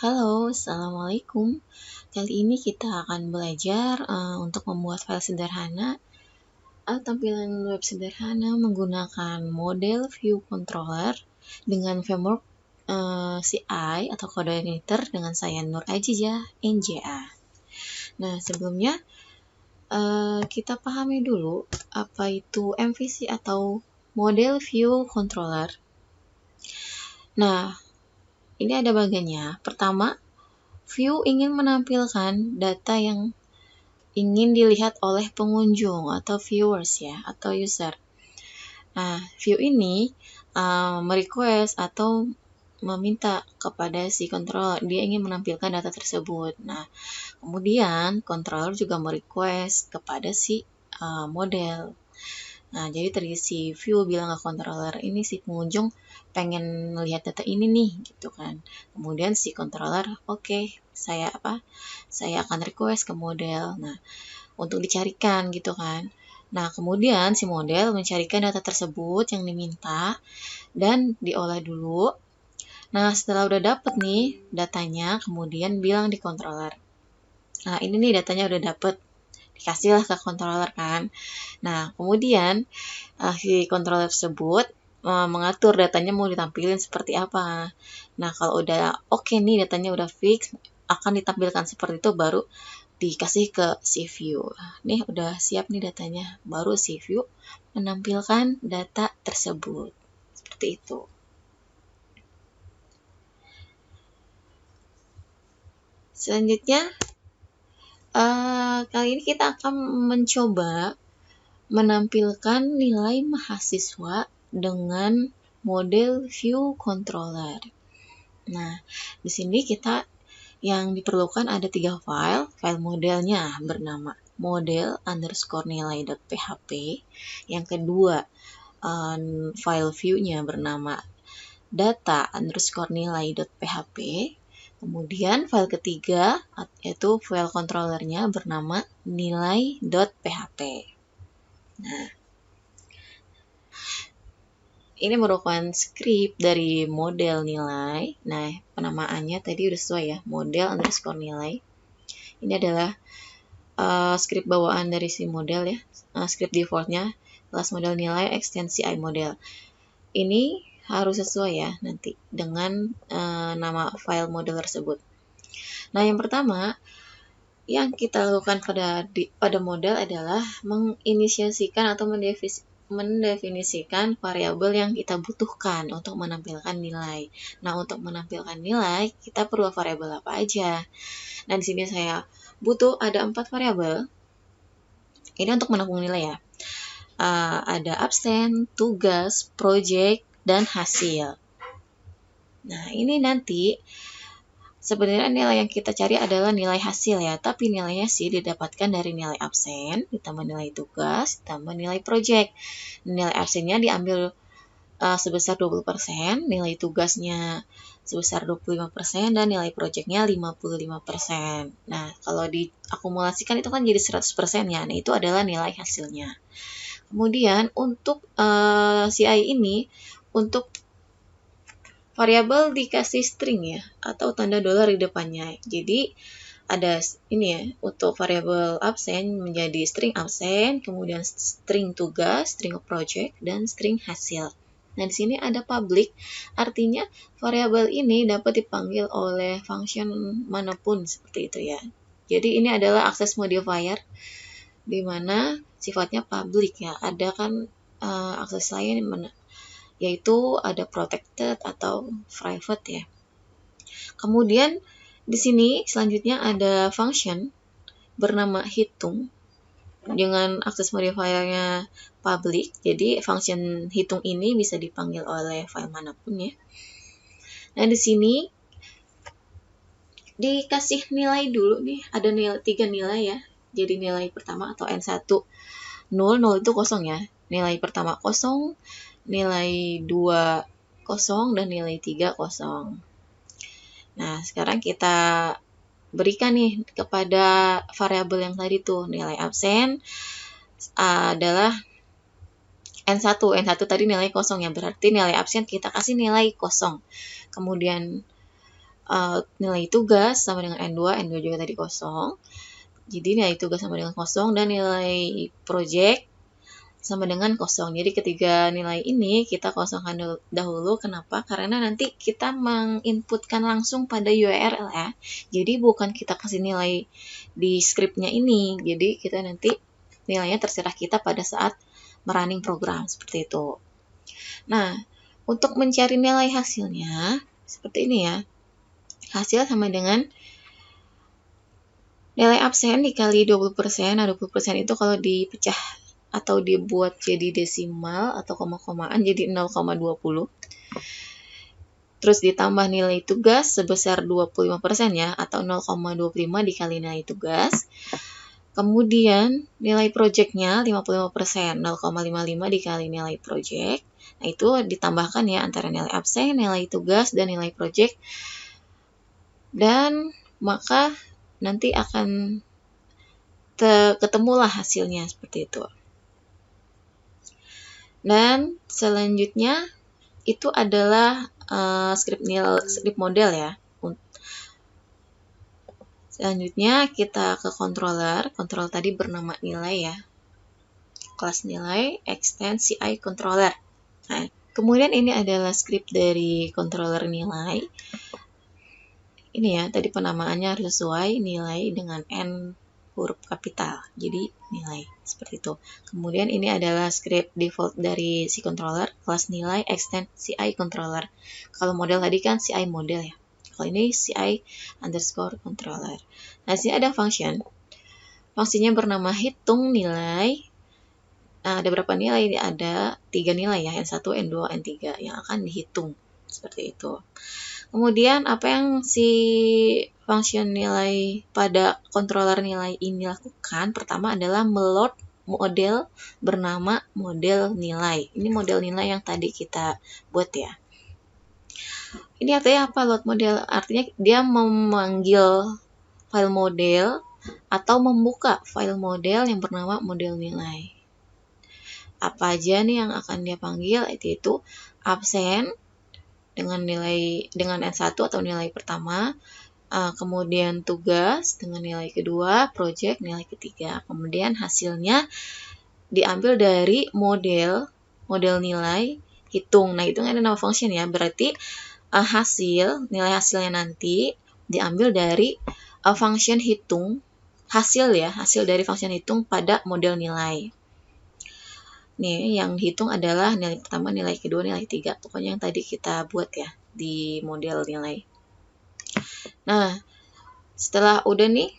Halo, Assalamualaikum. Kali ini kita akan belajar untuk membuat file sederhana atau tampilan web sederhana menggunakan model view controller dengan framework CI atau coordinator dengan saya Nur Ajijah NJA. Nah, sebelumnya kita pahami dulu apa itu MVC atau model view controller. Nah, ini ada bagiannya. Pertama, view ingin menampilkan data yang ingin dilihat oleh pengunjung atau viewers ya, atau user. Nah, view ini merequest atau meminta kepada si controller, dia ingin menampilkan data tersebut. Nah, kemudian controller juga merequest kepada si model. Nah, jadi si view bilang ke controller, ini si pengunjung pengen melihat data ini nih, gitu kan. Kemudian si controller, oke, saya akan request ke model. Nah, untuk dicarikan gitu kan. Nah, kemudian si model mencarikan data tersebut yang diminta dan diolah dulu. Nah, setelah udah dapet nih datanya, kemudian bilang di controller. Nah, ini nih datanya udah dapet. Dikasihlah ke controller kan. Nah, kemudian si controller tersebut mengatur datanya mau ditampilin seperti apa. Nah, kalau udah oke nih datanya udah fix, akan ditampilkan seperti itu, baru dikasih ke si view. Nih udah siap nih datanya, baru si view menampilkan data tersebut. Seperti itu. Selanjutnya, kali ini kita akan mencoba menampilkan nilai mahasiswa dengan model view controller. Nah, di sini kita yang diperlukan ada 3 file. File modelnya bernama model_nilai.php. Yang kedua, file view-nya bernama data_nilai.php. Kemudian file ketiga yaitu file controllernya bernama nilai.php. Nah, ini merupakan script dari model nilai. Nah, penamaannya tadi udah sesuai ya, model_nilai. Ini adalah script bawaan dari si model ya, script defaultnya kelas model nilai ekstensi iModel. Ini harus sesuai ya nanti dengan nama file model tersebut. Nah, yang pertama yang kita lakukan pada model adalah menginisiasikan atau mendefinisikan variabel yang kita butuhkan untuk menampilkan nilai. Nah, untuk menampilkan nilai kita perlu variabel apa aja. Nah, di sini saya butuh ada 4 variabel. Ini untuk menampung nilai ya. Ada absen, tugas, project, dan hasil. Nah, ini nanti sebenarnya nilai yang kita cari adalah nilai hasil ya, tapi nilainya sih didapatkan dari nilai absen, ditambah nilai tugas, ditambah nilai project. Nilai absennya diambil sebesar 20%, nilai tugasnya sebesar 25%, dan nilai projectnya 55%. Nah, kalau diakumulasikan itu kan jadi 100% ya, nah itu adalah nilai hasilnya. Kemudian untuk CI ini, untuk variabel dikasih string ya, atau tanda dolar di depannya. Jadi ada ini ya, untuk variabel absen menjadi string absen, kemudian string tugas, string project, dan string hasil. Nah, di sini ada public, artinya variabel ini dapat dipanggil oleh function manapun seperti itu ya. Jadi ini adalah access modifier di mana sifatnya public ya. Ada kan akses lain yaitu ada protected atau private ya. Kemudian di sini selanjutnya ada function bernama hitung dengan akses modifiernya public. Jadi function hitung ini bisa dipanggil oleh file manapun ya. Nah, di sini dikasih nilai dulu nih, ada 3 nilai ya. Jadi nilai pertama atau N1 0 itu kosong ya. Nilai pertama kosong, nilai 2 kosong, dan nilai 3 kosong. Nah, sekarang kita berikan nih kepada variabel yang tadi tuh, nilai absen adalah N1. N1 tadi nilai kosong ya, berarti nilai absen kita kasih nilai kosong. Kemudian nilai tugas sama dengan N2, N2 juga tadi kosong. Jadi nilai tugas sama dengan kosong dan nilai project sama dengan kosong. Jadi ketiga nilai ini kita kosongkan dahulu. Kenapa? Karena nanti kita menginputkan langsung pada URL ya. Jadi bukan kita kasih nilai di scriptnya ini. Jadi kita nanti nilainya terserah kita pada saat merunning program seperti itu. Nah, untuk mencari nilai hasilnya seperti ini ya. Hasil sama dengan nilai absen dikali 20%. Nah, 20% itu kalau dipecah atau dibuat jadi desimal atau koma-komaan jadi 0,20. Terus ditambah nilai tugas sebesar 25% ya, atau 0,25 dikali nilai tugas. Kemudian nilai projectnya 55%, 0,55 dikali nilai project. Nah, itu ditambahkan ya antara nilai absen, nilai tugas, dan nilai project. Dan maka nanti akan ketemulah hasilnya seperti itu. Dan selanjutnya itu adalah script model ya. Selanjutnya kita ke controller. Controller tadi bernama nilai ya. Kelas nilai extend CI controller. Nah, kemudian ini adalah script dari controller nilai. Ini ya, tadi penamaannya harus sesuai nilai dengan N huruf kapital. Jadi nilai seperti itu. Kemudian ini adalah script default dari si controller, kelas nilai extend CI controller. Kalau model tadi kan CI model ya. Kalau ini CI underscore controller. Nah, sini ada function. Fungsinya bernama hitung nilai. Nah, ada berapa nilai? Ada 3 nilai ya, N1, N2, N3 yang akan dihitung. Seperti itu. Kemudian apa yang si function nilai pada controller nilai ini lakukan? Pertama adalah meload model bernama model nilai. Ini model nilai yang tadi kita buat ya. Ini artinya apa load model? Artinya dia memanggil file model atau membuka file model yang bernama model nilai. Apa aja nih yang akan dia panggil? Itu absen dengan N1 atau nilai pertama, kemudian tugas dengan nilai kedua, project nilai ketiga. Kemudian hasilnya diambil dari model nilai hitung. Nah, itu ada nama function ya. Berarti nilai hasilnya nanti diambil dari function hitung hasil dari function hitung pada model nilai. Nih, yang dihitung adalah nilai pertama, nilai kedua, nilai ketiga. Pokoknya yang tadi kita buat ya di model nilai. Nah, setelah udah nih,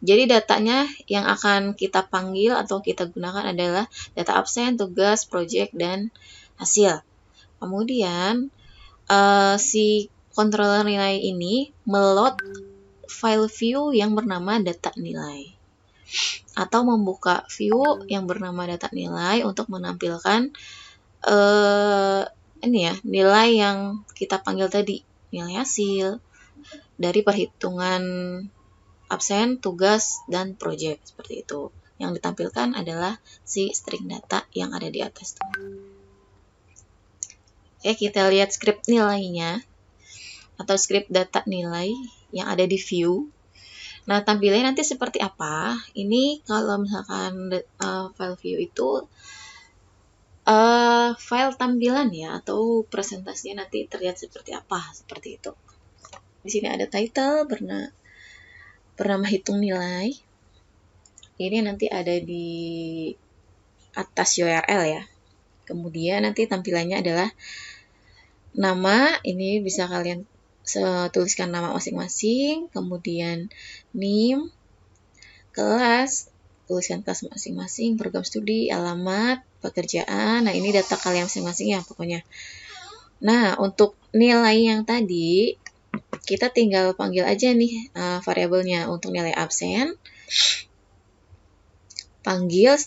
jadi datanya yang akan kita panggil atau kita gunakan adalah data absen, tugas, project, dan hasil. Kemudian, si controller nilai ini meload file view yang bernama data nilai. Atau membuka view yang bernama data nilai untuk menampilkan nilai yang kita panggil tadi, nilai hasil dari perhitungan absen, tugas, dan project seperti itu. Yang ditampilkan adalah si string data yang ada di atas. Oke, kita lihat script nilainya atau script data nilai yang ada di view. Nah, tampilannya nanti seperti apa? Ini kalau misalkan file view itu file tampilan ya, atau presentasinya nanti terlihat seperti apa, seperti itu. Di sini ada title bernama hitung nilai. Ini nanti ada di atas URL ya. Kemudian nanti tampilannya adalah nama, ini bisa kalian tuliskan nama masing-masing, kemudian name, kelas, tuliskan kelas masing-masing, program studi, alamat, pekerjaan. Nah, ini data kalian masing-masing ya pokoknya. Nah, untuk nilai yang tadi, kita tinggal panggil aja nih variabelnya. Untuk nilai absen, panggil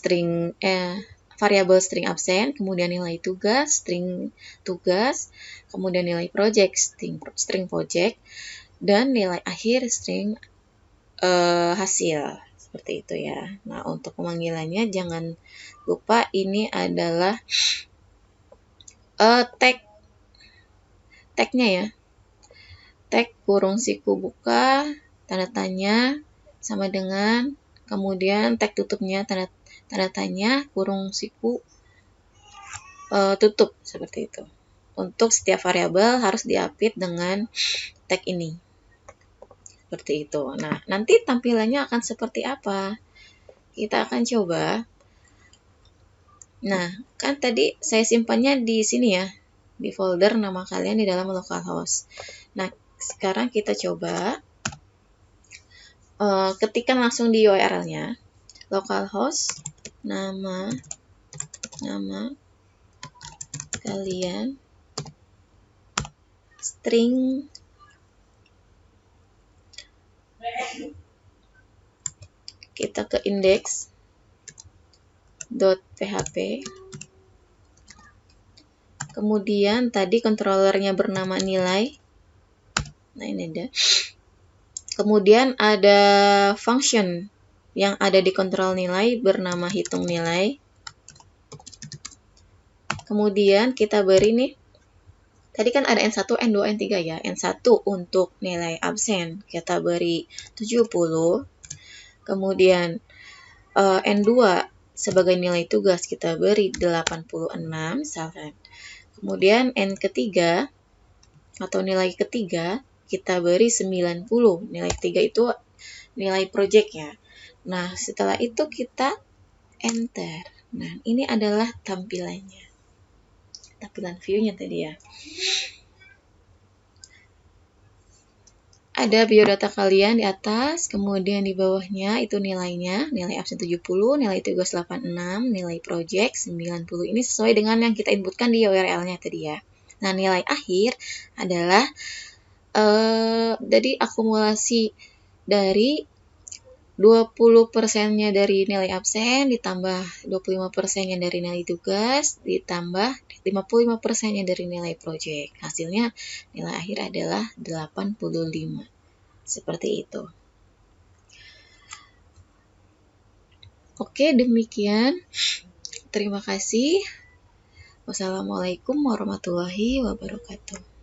variabel string absen, kemudian nilai tugas, string tugas, kemudian nilai project, string project, dan nilai akhir string hasil. Seperti itu ya. Nah, untuk pemanggilannya jangan lupa ini adalah tagnya ya. tag kurung siku buka, tanda tanya, sama dengan, kemudian tag tutupnya, tanda tanya, kurung siku tutup, seperti itu. Untuk setiap variabel harus diapit dengan tag ini. Seperti itu. Nah, nanti tampilannya akan seperti apa? Kita akan coba. Nah, kan tadi saya simpannya di sini ya, di folder nama kalian di dalam localhost. Nah, sekarang kita coba ketikkan langsung di URL-nya, localhost nama kalian string kita ke index.php. Kemudian tadi controllernya bernama nilai. Nah, ini ada. Kemudian ada function yang ada di kontrol nilai bernama hitung nilai. Kemudian kita beri nih, tadi kan ada N1, N2, N3 ya. N1 untuk nilai absen kita beri 70. Kemudian N2 sebagai nilai tugas kita beri 86 misalkan. Kemudian N ketiga atau nilai ketiga kita beri 90. Nilai ketiga itu nilai project ya. Nah, setelah itu kita enter. Nah, ini adalah tampilannya. Tampilan view-nya tadi ya. Ada biodata kalian di atas, kemudian di bawahnya itu nilainya, nilai absen 70, nilai tugas 86, nilai project 90. Ini sesuai dengan yang kita inputkan di URL-nya tadi ya. Nah, nilai akhir adalah jadi akumulasi dari 20%-nya dari nilai absen, ditambah 25%-nya dari nilai tugas, ditambah 55%-nya dari nilai project. Hasilnya nilai akhir adalah 85. Seperti itu. Oke, demikian. Terima kasih. Wassalamualaikum warahmatullahi wabarakatuh.